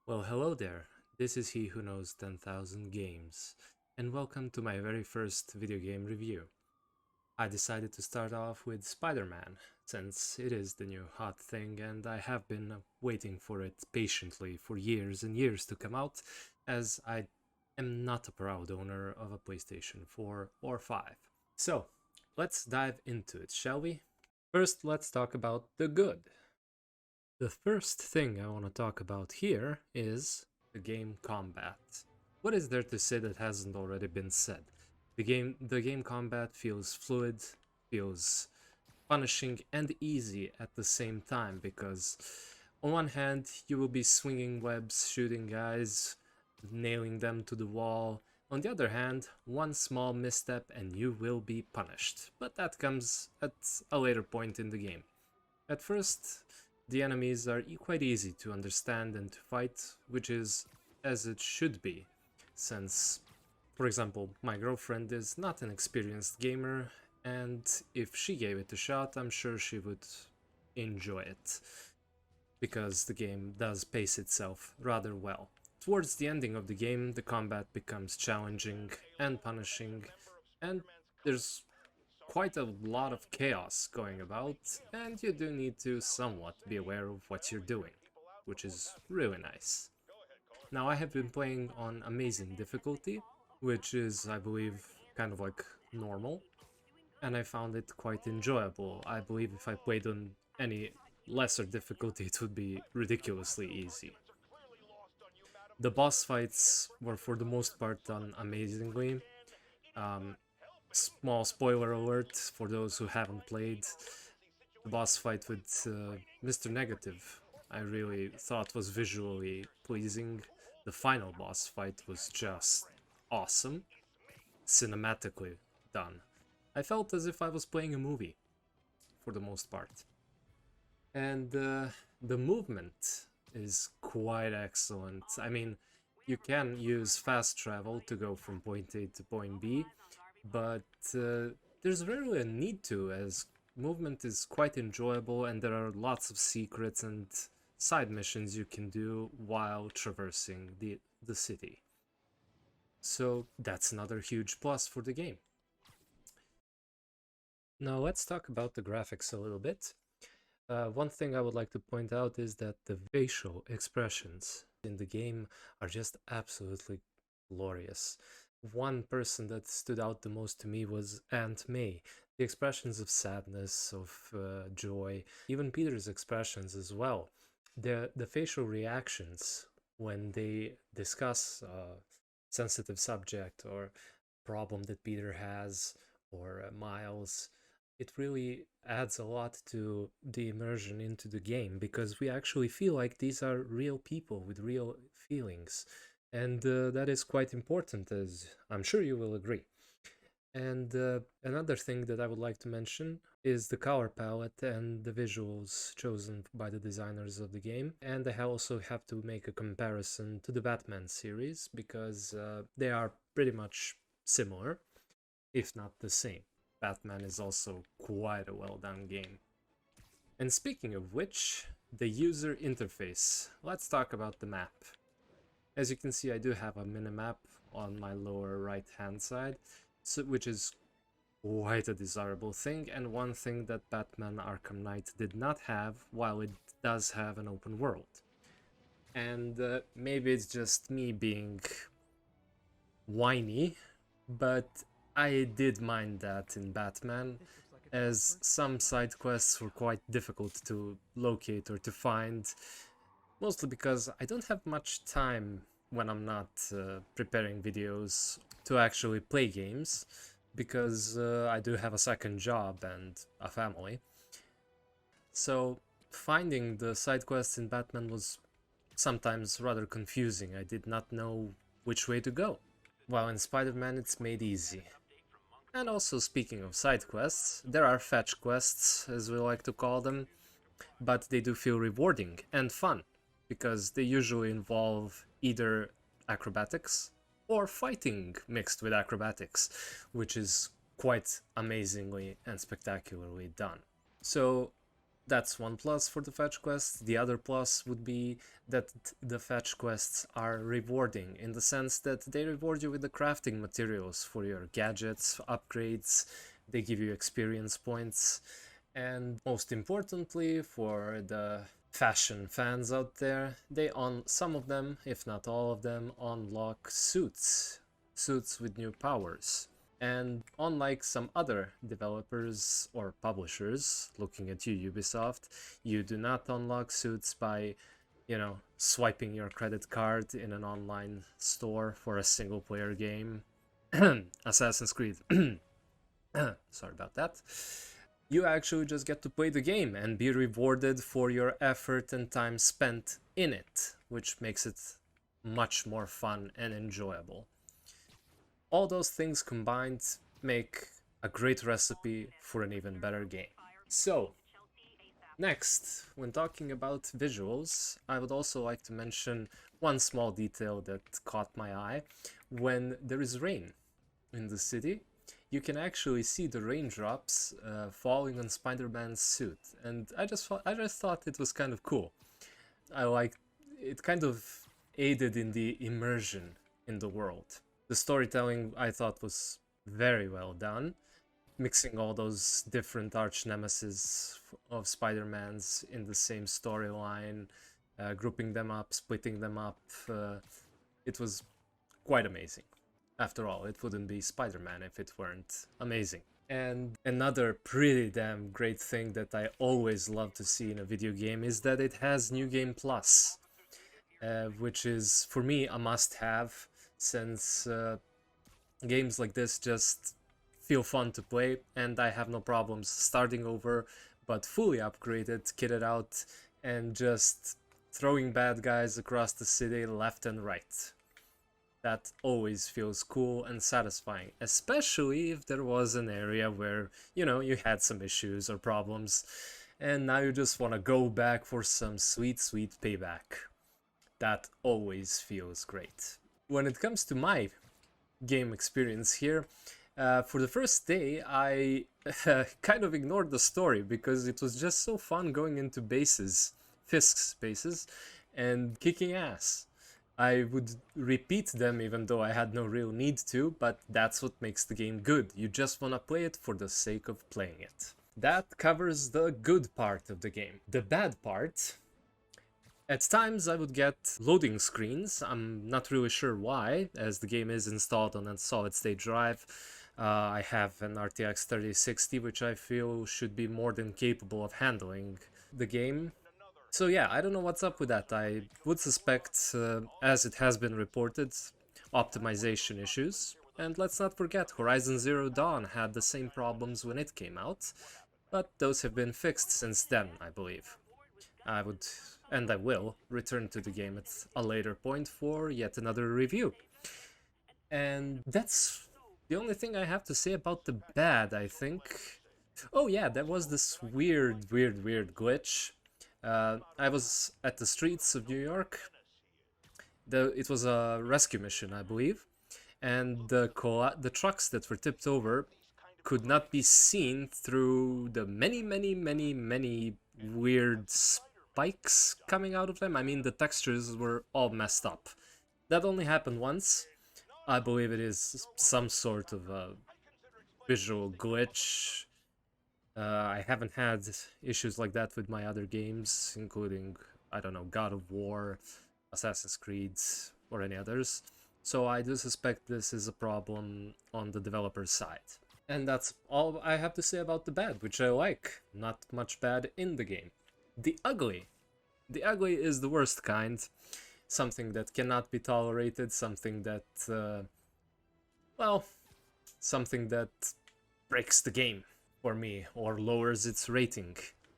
Well, hello there. This is he who knows 10,000 games, and welcome to my very first video game review. I decided to start off with Spider-Man, since it is the new hot thing and I have been waiting for it patiently for years and years to come out, as I am not a proud owner of a PlayStation 4 or 5. So, let's dive into it, shall we? First, let's talk about the good. The first thing I want to talk about here is the game combat. What is there to say that hasn't already been said? The game combat feels fluid, feels punishing and easy at the same time, because on one hand you will be swinging webs, shooting guys, nailing them to the wall. On the other hand, one small misstep and you will be punished, but that comes at a later point in the game. At first, the enemies are quite easy to understand and to fight, which is as it should be, since, for example, my girlfriend is not an experienced gamer, and if she gave it a shot, I'm sure she would enjoy it, because the game does pace itself rather well. Towards the ending of the game, the combat becomes challenging and punishing, and there's quite a lot of chaos going about, and you do need to somewhat be aware of what you're doing, which is really nice. Now, I have been playing on amazing difficulty, which is, I believe, kind of like normal, and I found it quite enjoyable. I believe if I played on any lesser difficulty, it would be ridiculously easy. The boss fights were for the most part done amazingly. Um, Small spoiler alert for those who haven't played, the boss fight with Mr. Negative I really thought was visually pleasing. The final boss fight was just awesome, cinematically done. I felt as if I was playing a movie, for the most part. And the movement is quite excellent. I mean, you can use fast travel to go from point A to point B, but there's rarely a need to, as movement is quite enjoyable and there are lots of secrets and side missions you can do while traversing the city. So that's another huge plus for the game. Now let's talk about the graphics a little bit. One thing I would like to point out is that the facial expressions in the game are just absolutely glorious. One person that stood out the most to me was Aunt May. The expressions of sadness, of joy, even Peter's expressions as well. The facial reactions when they discuss a sensitive subject or problem that Peter has, or Miles, it really adds a lot to the immersion into the game, because we actually feel like these are real people with real feelings. And that is quite important, as I'm sure you will agree. And another thing that I would like to mention is the color palette and the visuals chosen by the designers of the game. And I also have to make a comparison to the Batman series, because they are pretty much similar, if not the same. Batman is also quite a well-done game. And speaking of which, the user interface. Let's talk about the map. As you can see, I do have a minimap on my lower right-hand side, which is quite a desirable thing, and one thing that Batman Arkham Knight did not have, while it does have an open world. And maybe it's just me being whiny, but I did mind that in Batman, as some side quests were quite difficult to locate or to find, mostly because I don't have much time when I'm not preparing videos to actually play games, because I do have a second job and a family. So finding the side quests in Batman was sometimes rather confusing. I did not know which way to go. While in Spider-Man it's made easy. And also, speaking of side quests, there are fetch quests, as we like to call them, but they do feel rewarding and fun, because they usually involve either acrobatics or fighting mixed with acrobatics, which is quite amazingly and spectacularly done. So That's one plus for the fetch quests. The other plus would be that the fetch quests are rewarding in the sense that they reward you with the crafting materials for your gadgets, upgrades, they give you experience points, and most importantly for the fashion fans out there, they on some of them, if not all of them, unlock suits with new powers. And unlike some other developers or publishers, looking at you, Ubisoft, you do not unlock suits by, swiping your credit card in an online store for a single player game. Assassin's Creed. Sorry about that. You actually just get to play the game and be rewarded for your effort and time spent in it, which makes it much more fun and enjoyable. All those things combined make a great recipe for an even better game. So, next, when talking about visuals, I would also like to mention one small detail that caught my eye. When there is rain in the city, you can actually see the raindrops falling on Spider-Man's suit, and I just thought it was kind of cool. I liked it, kind of aided in the immersion in the world. The storytelling I thought was very well done, mixing all those different arch nemesis of Spider-Man's in the same storyline, grouping them up, splitting them up. It was quite amazing. After all, it wouldn't be Spider-Man if it weren't amazing. And another pretty damn great thing that I always love to see in a video game is that it has New Game Plus, which is, for me, a must-have, since games like this just feel fun to play, and I have no problems starting over, but fully upgraded, kitted out, and just throwing bad guys across the city left and right. That always feels cool and satisfying, especially if there was an area where, you had some issues or problems, and now you just want to go back for some sweet, sweet payback. That always feels great. When it comes to my game experience here, for the first day, I kind of ignored the story because it was just so fun going into Fisk's bases, and kicking ass. I would repeat them even though I had no real need to, but that's what makes the game good. You just want to play it for the sake of playing it. That covers the good part of the game. The bad part, at times I would get loading screens. I'm not really sure why, as the game is installed on a solid-state drive. I have an RTX 3060, which I feel should be more than capable of handling the game. So yeah, I don't know what's up with that. I would suspect, as it has been reported, optimization issues. And let's not forget, Horizon Zero Dawn had the same problems when it came out, but those have been fixed since then, I believe. I will return to the game at a later point for yet another review. And that's the only thing I have to say about the bad, I think. Oh yeah, there was this weird glitch. I was at the streets of New York. It was a rescue mission, I believe, and the trucks that were tipped over could not be seen through the many weird spikes coming out of them. I mean, the textures were all messed up. That only happened once. I believe it is some sort of a visual glitch. I haven't had issues like that with my other games, including, I don't know, God of War, Assassin's Creed, or any others. So I do suspect this is a problem on the developer's side. And that's all I have to say about the bad, which I like. Not much bad in the game. The ugly. The ugly is the worst kind. Something that cannot be tolerated, something that, something that breaks the game for me, or lowers its rating.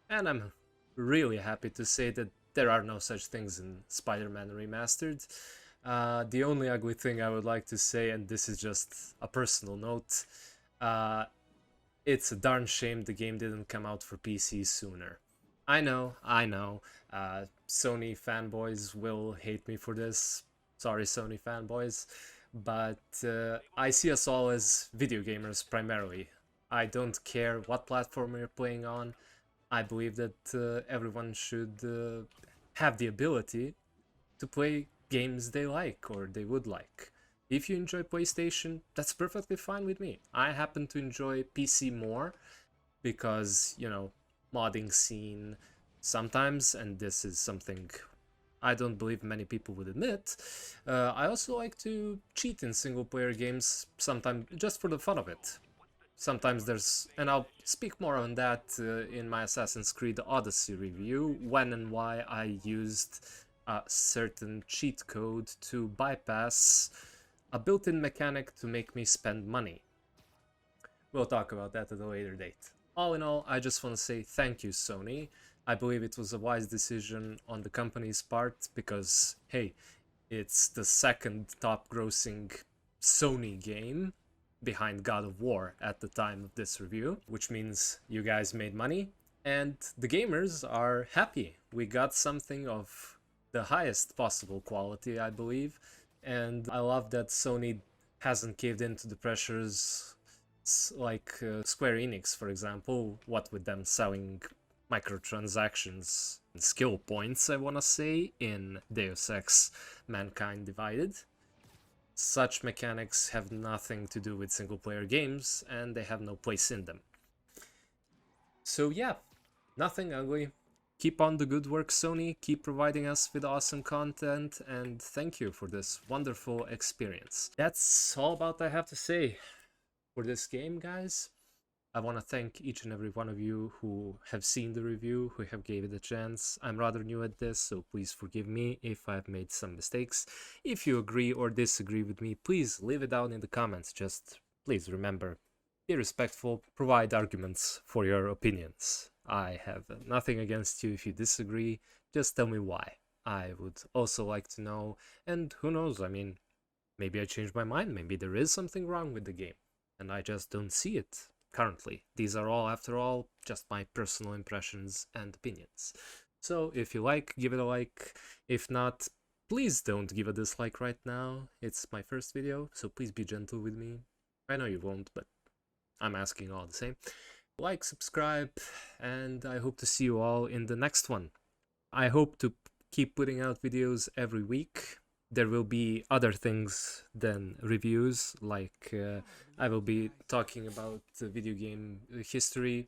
And I'm really happy to say that there are no such things in Spider-Man Remastered. The only ugly thing I would like to say, and this is just a personal note, it's a darn shame the game didn't come out for PC sooner. I know, Sony fanboys will hate me for this. Sorry, Sony fanboys. But I see us all as video gamers primarily. I don't care what platform you're playing on. I believe that everyone should have the ability to play games they like or they would like. If you enjoy PlayStation, that's perfectly fine with me. I happen to enjoy PC more because, modding scene sometimes, and this is something I don't believe many people would admit. I also like to cheat in single player games sometimes just for the fun of it. Sometimes there's, and I'll speak more on that in my Assassin's Creed Odyssey review, when and why I used a certain cheat code to bypass a built-in mechanic to make me spend money. We'll talk about that at a later date. All in all, I just want to say thank you, Sony. I believe it was a wise decision on the company's part because, hey, it's the second top grossing Sony game behind God of War at the time of this review, which means you guys made money and the gamers are happy. We got something of the highest possible quality, I believe, and I love that Sony hasn't caved into the pressures like Square Enix, for example, what with them selling microtransactions and skill points, I wanna say, in Deus Ex Mankind Divided. Such mechanics have nothing to do with single player games and they have no place in them. So yeah, nothing ugly. Keep on the good work, Sony. Keep providing us with awesome content, and thank you for this wonderful experience. That's all about I have to say for this game, guys. I want to thank each and every one of you who have seen the review, who have gave it a chance. I'm rather new at this, so please forgive me if I've made some mistakes. If you agree or disagree with me, please leave it down in the comments. Just please remember, be respectful, provide arguments for your opinions. I have nothing against you if you disagree, just tell me why. I would also like to know, and who knows, I mean, maybe I changed my mind, maybe there is something wrong with the game, and I just don't see it currently. These are all, after all, just my personal impressions and opinions. So if you like, give it a like. If not, please don't give a dislike right now. It's my first video, so please be gentle with me. I know you won't, but I'm asking all the same. Like, subscribe, and I hope to see you all in the next one. I hope to keep putting out videos every week. There will be other things than reviews, like I will be talking about video game history,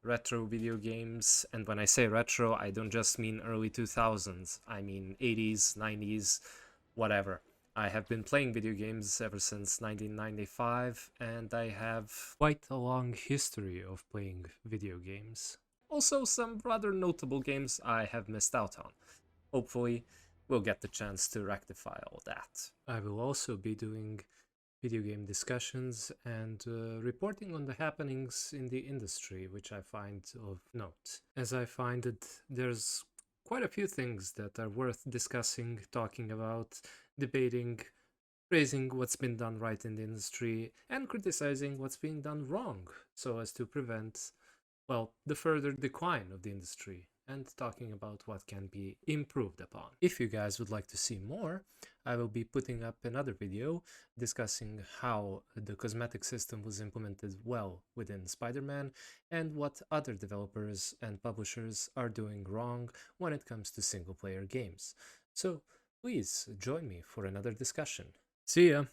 retro video games, and when I say retro, I don't just mean early 2000s, I mean 80s, 90s, whatever. I have been playing video games ever since 1995, and I have quite a long history of playing video games. Also, some rather notable games I have missed out on. Hopefully, we'll get the chance to rectify all that. I will also be doing video game discussions and reporting on the happenings in the industry, which I find of note. As I find that there's quite a few things that are worth discussing, talking about, debating, praising what's been done right in the industry, and criticizing what's being done wrong, so as to prevent, well, the further decline of the industry, and talking about what can be improved upon. If you guys would like to see more, I will be putting up another video discussing how the cosmetic system was implemented well within Spider-Man and what other developers and publishers are doing wrong when it comes to single-player games. So please join me for another discussion. See ya!